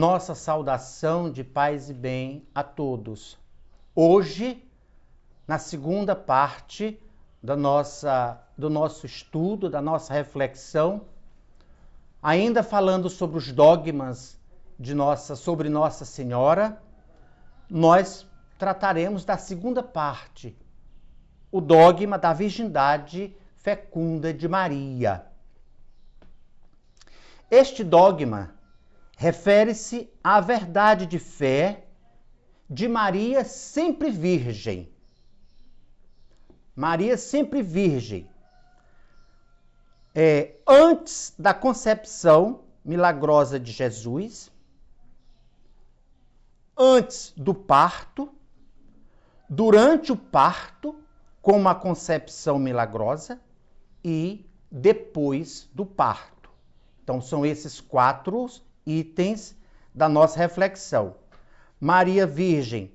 nossa saudação de paz e bem a todos. Hoje, na segunda parte do nosso estudo, da nossa reflexão, ainda falando sobre os dogmas sobre Nossa Senhora, nós trataremos da segunda parte, o dogma da virgindade fecunda de Maria. Este dogma refere-se à verdade de fé de Maria sempre virgem. Maria sempre virgem. Antes da concepção milagrosa de Jesus, antes do parto, durante o parto, com uma concepção milagrosa, e depois do parto. Então, são esses 4 itens da nossa reflexão. Maria Virgem,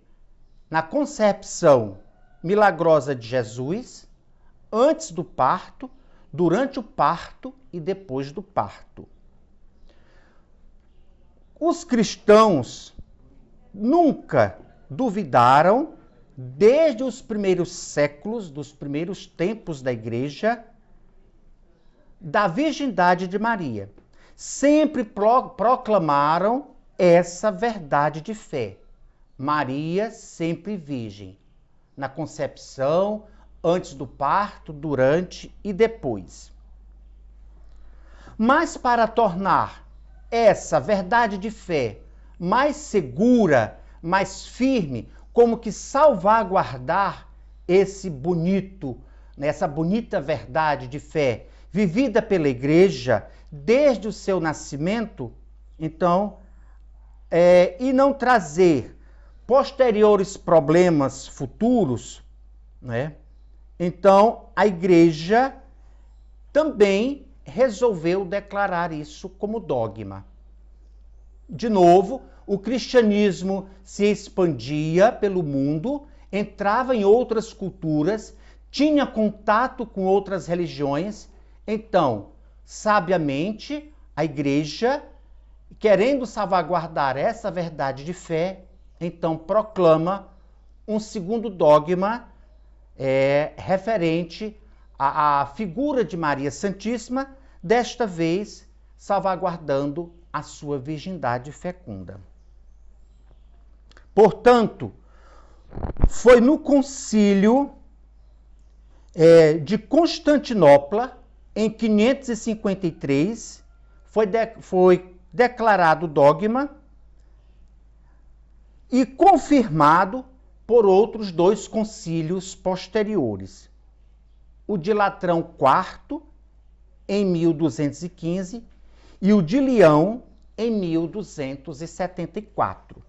na concepção milagrosa de Jesus, antes do parto, durante o parto e depois do parto. Os cristãos nunca duvidaram, desde os primeiros séculos, dos primeiros tempos da Igreja, da virgindade de Maria. Sempre proclamaram essa verdade de fé. Maria sempre virgem, na concepção, antes do parto, durante e depois. Mas para tornar essa verdade de fé mais segura, mais firme, como que salvaguardar essa bonita verdade de fé vivida pela Igreja desde o seu nascimento, então, e não trazer posteriores problemas futuros, né? Então, a Igreja também resolveu declarar isso como dogma. De novo, o cristianismo se expandia pelo mundo, entrava em outras culturas, tinha contato com outras religiões. Então, sabiamente, a Igreja, querendo salvaguardar essa verdade de fé, então proclama um segundo dogma referente à figura de Maria Santíssima, desta vez salvaguardando a sua virgindade fecunda. Portanto, foi no concílio de Constantinopla, em 553, foi declarado dogma e confirmado por outros 2 concílios posteriores. O de Latrão IV, em 1215, e o de Leão, em 1274.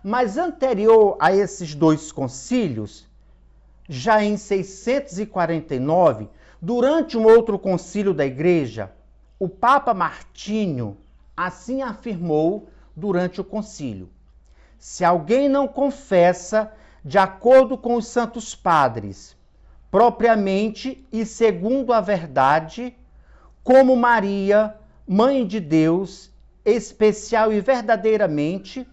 Mas anterior a esses 2 concílios, já em 649, durante um outro concílio da Igreja, o Papa Martinho assim afirmou durante o concílio: se alguém não confessa de acordo com os santos padres, propriamente e segundo a verdade, como Maria, Mãe de Deus, especial e verdadeiramente,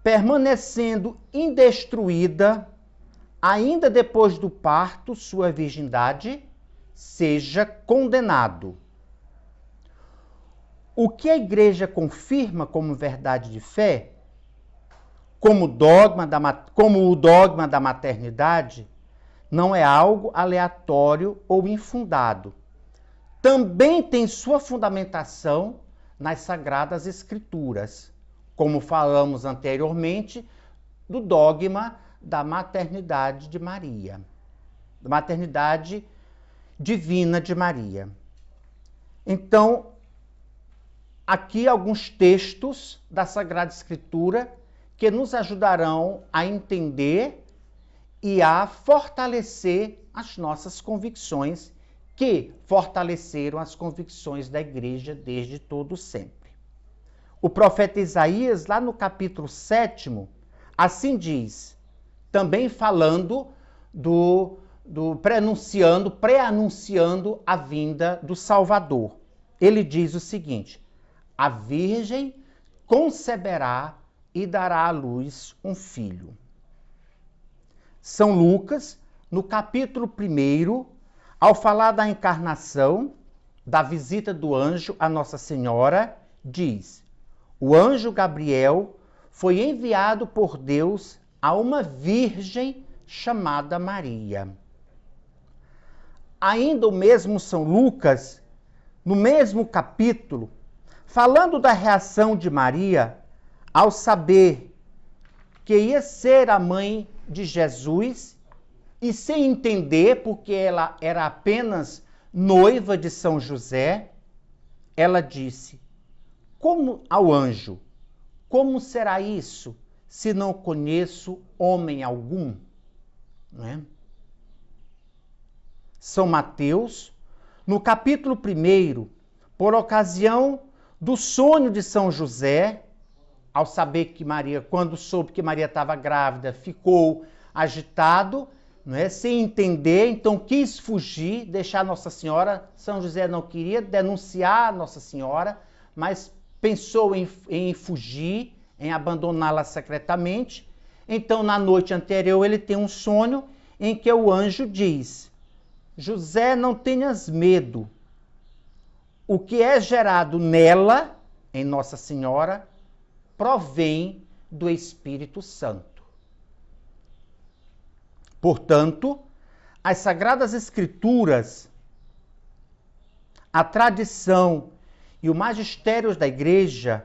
permanecendo indestruída, ainda depois do parto, sua virgindade, seja condenado. O que a Igreja confirma como verdade de fé, como o dogma da maternidade, não é algo aleatório ou infundado. Também tem sua fundamentação nas Sagradas Escrituras, como falamos anteriormente do dogma da maternidade de Maria, da maternidade divina de Maria. Então, aqui alguns textos da Sagrada Escritura que nos ajudarão a entender e a fortalecer as nossas convicções, que fortaleceram as convicções da Igreja desde todo sempre. O profeta Isaías, lá no capítulo 7, assim diz, também falando pré-anunciando a vinda do Salvador. Ele diz o seguinte: a Virgem conceberá e dará à luz um filho. São Lucas, no capítulo 1, ao falar da encarnação, da visita do anjo a Nossa Senhora, diz: o anjo Gabriel foi enviado por Deus a uma virgem chamada Maria. Ainda o mesmo São Lucas, no mesmo capítulo, falando da reação de Maria ao saber que ia ser a mãe de Jesus e sem entender, porque ela era apenas noiva de São José, ela disse: como ao anjo, como será isso, se não conheço homem algum? Não é? São Mateus, no capítulo 1, por ocasião do sonho de São José, ao saber que Maria, quando soube que Maria estava grávida, ficou agitado, não é? Sem entender, então quis fugir, deixar Nossa Senhora. São José não queria denunciar Nossa Senhora, mas pensou em fugir, em abandoná-la secretamente. Então, na noite anterior, ele tem um sonho em que o anjo diz: José, não tenhas medo. O que é gerado nela, em Nossa Senhora, provém do Espírito Santo. Portanto, as Sagradas Escrituras, a tradição e o magistério da Igreja,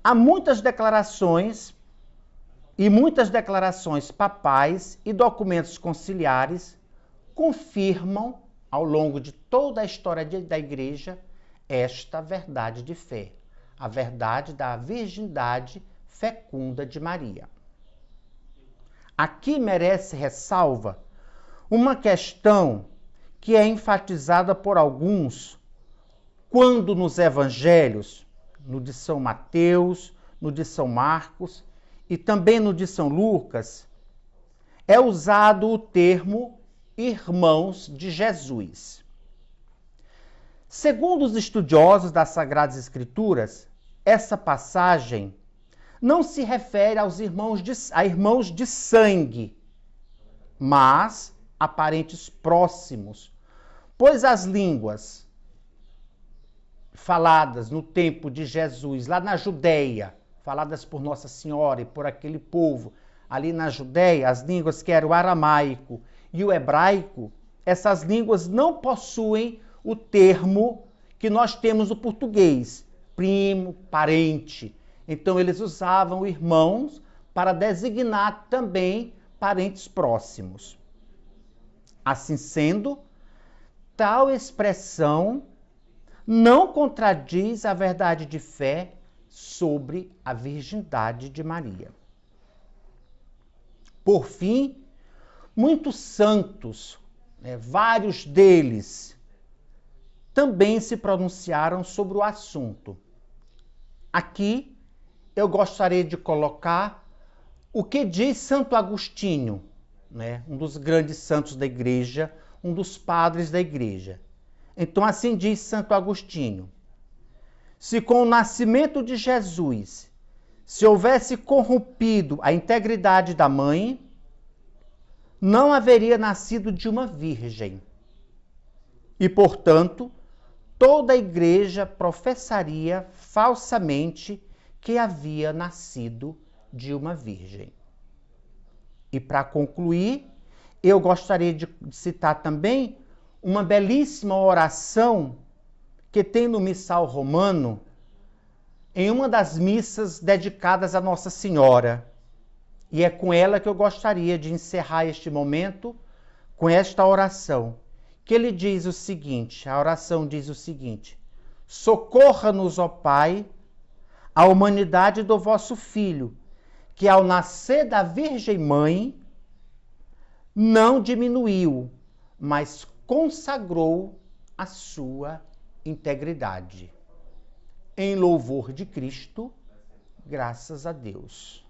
há muitas declarações papais e documentos conciliares confirmam, ao longo de toda a história da Igreja, esta verdade de fé, a verdade da virgindade fecunda de Maria. Aqui merece ressalva uma questão que é enfatizada por alguns quando nos evangelhos, no de São Mateus, no de São Marcos e também no de São Lucas, é usado o termo irmãos de Jesus. Segundo os estudiosos das Sagradas Escrituras, essa passagem não se refere a irmãos de sangue, mas a parentes próximos, pois as línguas faladas no tempo de Jesus, lá na Judéia, faladas por Nossa Senhora e por aquele povo, ali na Judéia, as línguas que eram o aramaico e o hebraico, essas línguas não possuem o termo que nós temos no português, primo, parente. Então, eles usavam irmãos para designar também parentes próximos. Assim sendo, tal expressão não contradiz a verdade de fé sobre a virgindade de Maria. Por fim, muitos santos, vários deles, também se pronunciaram sobre o assunto. Aqui, eu gostaria de colocar o que diz Santo Agostinho, um dos grandes santos da Igreja, um dos padres da Igreja. Então, assim diz Santo Agostinho: se com o nascimento de Jesus se houvesse corrompido a integridade da mãe, não haveria nascido de uma virgem. E, portanto, toda a Igreja professaria falsamente que havia nascido de uma virgem. E para concluir, eu gostaria de citar também uma belíssima oração que tem no Missal Romano, em uma das missas dedicadas a Nossa Senhora. E é com ela que eu gostaria de encerrar este momento, com esta oração, que ele diz o seguinte, a oração diz o seguinte: socorra-nos, ó Pai, a humanidade do vosso Filho, que ao nascer da Virgem Mãe, não diminuiu, mas consagrou a sua integridade. Em louvor de Cristo, graças a Deus.